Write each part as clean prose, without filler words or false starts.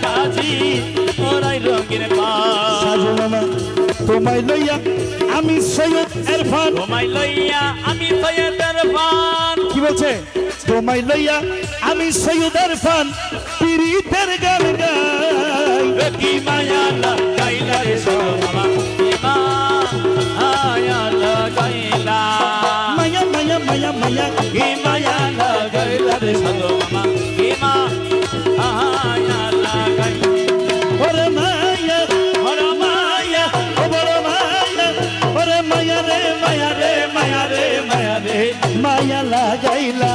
মাঝি ওরাই রঙিন পাল সাজু মামা তোমায় লইয়া আমি সৈয়দ ইরফান তোমায় লইয়া আমি সৈয়দ ইরফান কি বলছে তোমায় লইয়া আমি সৈয়দ ইরফান পিরিতের গান গাই কি মায়া লাগাইলা রে মামা কি মায়া লাগাইলা মায়া মায়া মায়া মায়া কি মায়া লাগাইলা রে মামা কি মায়া লাগাইলা ওরে মায়া ওরে মায়া ও বড় মায়া ওরে মায়া রে মায়া রে মায়া রে মায়া রে মায়া লাগাইলা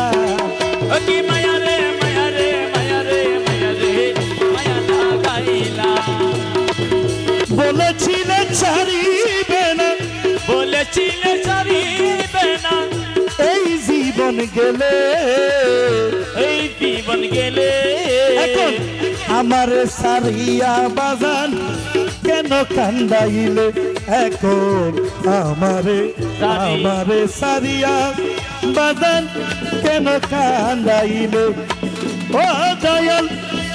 কি মায়া রে মায়া রে মায়া রে মায়া রে মায়া লাগাইলা বলেছিলে ছাড়িবে না বলেছিলে ছাড়িবে না এই জীবন গেলে এই জীবন গেলে এখন আমারে সারিয়া বাজান কেন কান্দাইলে এখন আমারে সারিয়া বাজান কেন কান্দাইলে ও দয়াল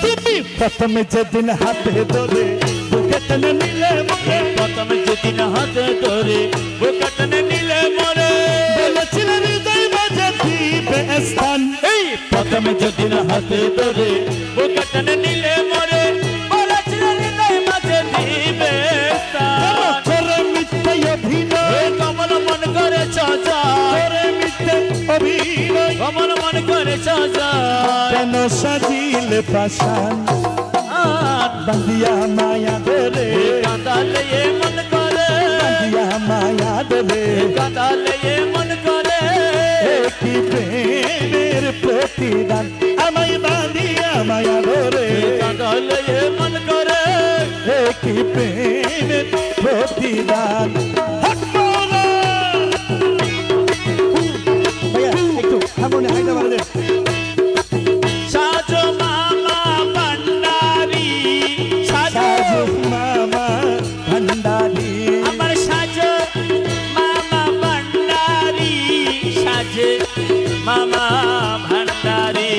তুমি প্রথমে যেদিন হাতে ধরে বুকে টেনে নিলে মরে প্রথমে যেদিন হাতে ধরে বুকে টেনে নিলে মরে বলেছিলে হৃদয় মাঝে দিবে স্থান এই প্রথমে যেদিন হাতে ধরে বুকে টেনে নিলে মরে বলেছিলে হৃদয় মাঝে দিবে স্থান করে মিথ্যে অভিনয় কমল মন করে চাচা করে মিথ্যে অভিনয় কমল মন করে চাচা কেন সাজিলে পাশান বান্দিয়া মায়া ধরে কাঁদালে এ মন করে বান্দিয়া মায়া ধরে কাঁদালে এ মন করে কি প্রেমের প্রতিদান আমায় বান্দিয়া মায়া ধরে কাঁদালে এ মন করে কি প্রেমের প্রতিদান হক মাওলা ভাইয়া একটু হারমোনিয়াম হাইটা বাড়া দে সাজো মামা ভান্ডারি সাজো মামা ভান্ডারি আমার সাজো মামা ভান্ডারি সাজে মামা ভান্ডারি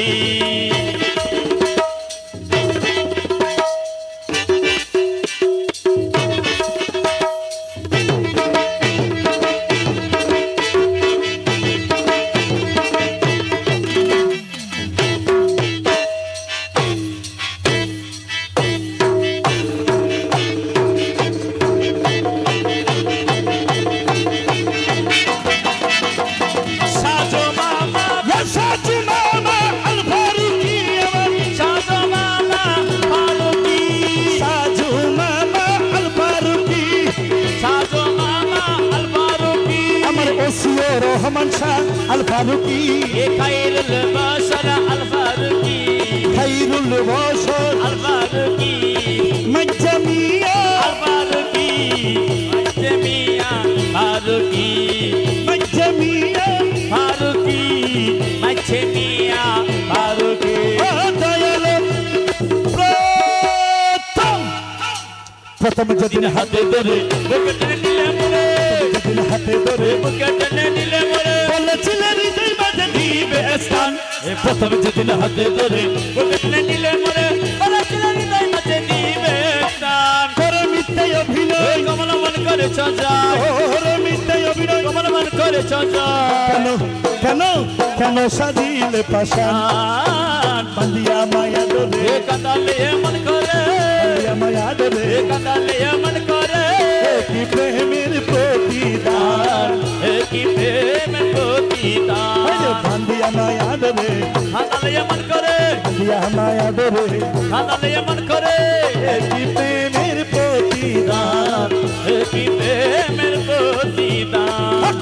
সাজো মামা সাজু মামা আল ফারুকি আমার সাজো মামা ফারুকি সাজু মামা আল ফারুকি সাজো মামা আল ফারুকি আমার ওসিও রহমান শাহ আল ফারুকি এ খাইরুল বাশার আল ফারুকি খাইরুল বশর আল ফারুকি মজ্জামিয়া আল ফারুকি মাজমিয়া ফারুকি মজ্জামিয়া ফারুকি মাজমিয়া ফারুকি ও দয়াল প্রথম যেদিন হাতে ধরে বুকে টেনে নিলে মরে যেদিন হাতে ধরে বুকে টেনে নিলে মরে বলেছিলে হৃদয় মাঝে দিবে স্থান প্রথম যেদিন হাতে ধরে বুকে টেনে নিলে মরে বলেছিলে হৃদয় মাঝে দিবে স্থান করে মিথ্যে অভিনয় কমল মন করে চাচা করে মিথ্যে অভিনয় কমল মন করে চাচা কেন কেন কেন সাজিলে পাশান বান্দিয়া মায়া ধরে কাঁদালে মন করে বান্দিয়া মায়া ধরে কাঁদালে মন করে কি প্রেমের প্রতিদান কি প্রেম প্রতিদান বান্দিয়া মায়া ধরে কাঁদালে মন করে বান্দিয়া মায়া ধরে কাঁদালে মন করে কি প্রেমের প্রতিদান কি প্রেমের প্রতিদান হক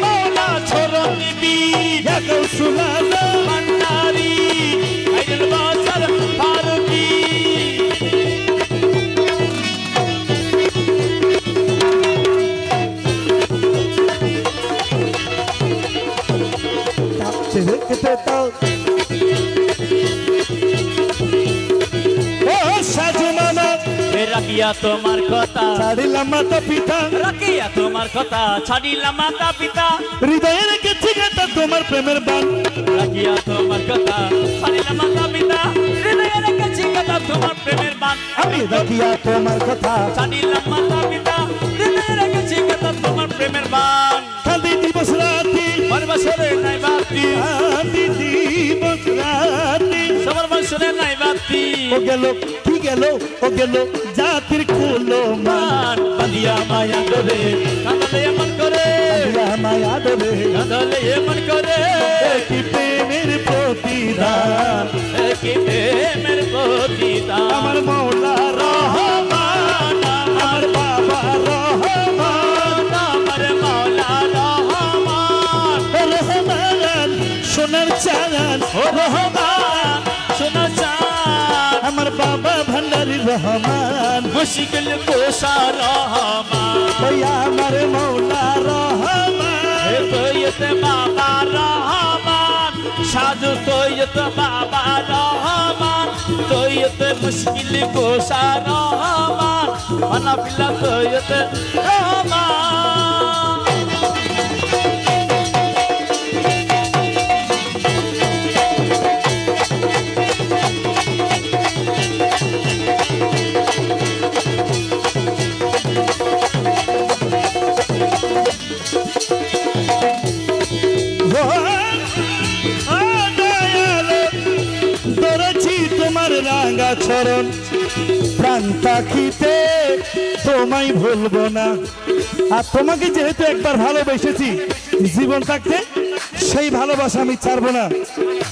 মাওলা রাখিয়া তোমার কথা ছাড়িলাম মাতা পিতা রাখিয়া তোমার কথা ছাড়িলাম মাতা পিতা হৃদয়ে রেখেছি গাঁথা তোমার প্রেমের বান রাখিয়া তোমার কথা ছাড়িলাম মাতা পিতা হৃদয়ে রেখেছি গাঁথা তোমার প্রেমের বান আমি রাখিয়া তোমার কথা ছাড়িলাম মাতা পিতা হৃদয়ে রেখেছি গাঁথা তোমার প্রেমের বান কাঁদি দিবস রাতি মন বসরে নাই বাতি কাঁদি দিবস রাতি সবার বসরে নাই বাতি ও গেল কি গেল ও গেল জাতির কুলো মান মান বাঁধিয়া মায়া ডোলে কাঁদলে এমন করে মায়া দেবে কাঁদলে এমন করে কি প্রেমের প্রতিদান কি প্রেমের প্রতিদান আমার মৌলা রহমান আমার বাবা রহমান আমার মাওলা রহমান রহমান সোনার চাঁদ ও রহমান শোনা চান আমার বাবা ভান্ডারি রহমান মুশকিল কোষা রহমান ওই আমার মৌলা রহমান এ তৈয়তে বাবা রহমান সাধু তৈয়তে বাবা রহমান তৈয়তে মুশকিল কোষা রহমান মানাফিলা তৈয়তে রহমান ধরেছি তোমার রাঙা চরণ প্রাণ পাখিতে তোমায় ভুলবো না আর তোমাকে যেহেতু একবার ভালোবেসেছি জীবন থাকতে সেই ভালোবাসা আমি ছাড়বো না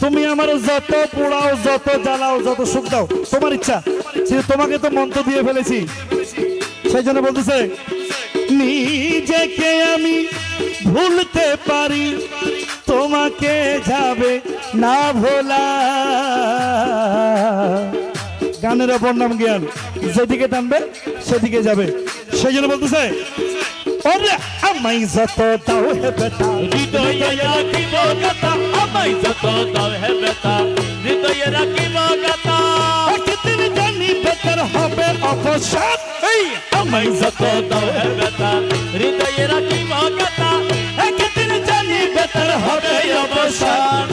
তুমি আমার যত পোড়াও যত জ্বালাও যত সুখ দাও তোমার ইচ্ছা কিন্তু তোমাকে তো মন্ত্র দিয়ে ফেলেছি সেই জন্য বলতেছে নিজেকে আমি ভুলতে পারি তোমাকে যাবে না ভোলা গানের অপর নাম জ্ঞান যেদিকে টানবে সেদিকে যাবে সেই জন্য বলতেছে ওরে আমায় যত দাও হে বেটা হৃদয়ে রাখিব কথা আমায় যত দাও হে বেটা হৃদয়ে রাখিব কথা একদিন জানি বেটার হবে অপসাদ এই আমায় যত দাও হে বেটা হৃদয়ে রাখিব কথা একদিন জানি বেটার হবে অবসান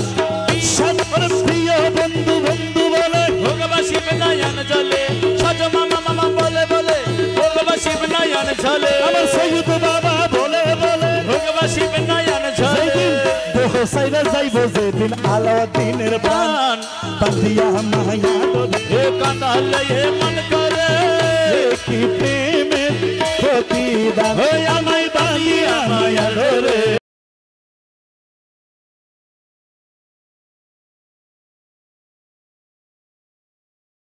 সবার প্রিয় বন্ধু বন্ধু বলে ভোগবাসী বিনয়ন জলে সজ মামা মামা বলে বলে ভোগবাসী বিনয়ন ঝলে আমার সৈয়দ বাবা বলে বলে ভোগবাসী বিনয়ন ঝলে যেদিন দেহ সাইরা যাইব যেদিন আলাউদ্দিনের প্রাণ বাঁধিয়া মায়া ডোলে এ কাঁদালে এ মন করে কি প্রেমের প্রতিদান ওই আমায় বাঁধিয়া মায়া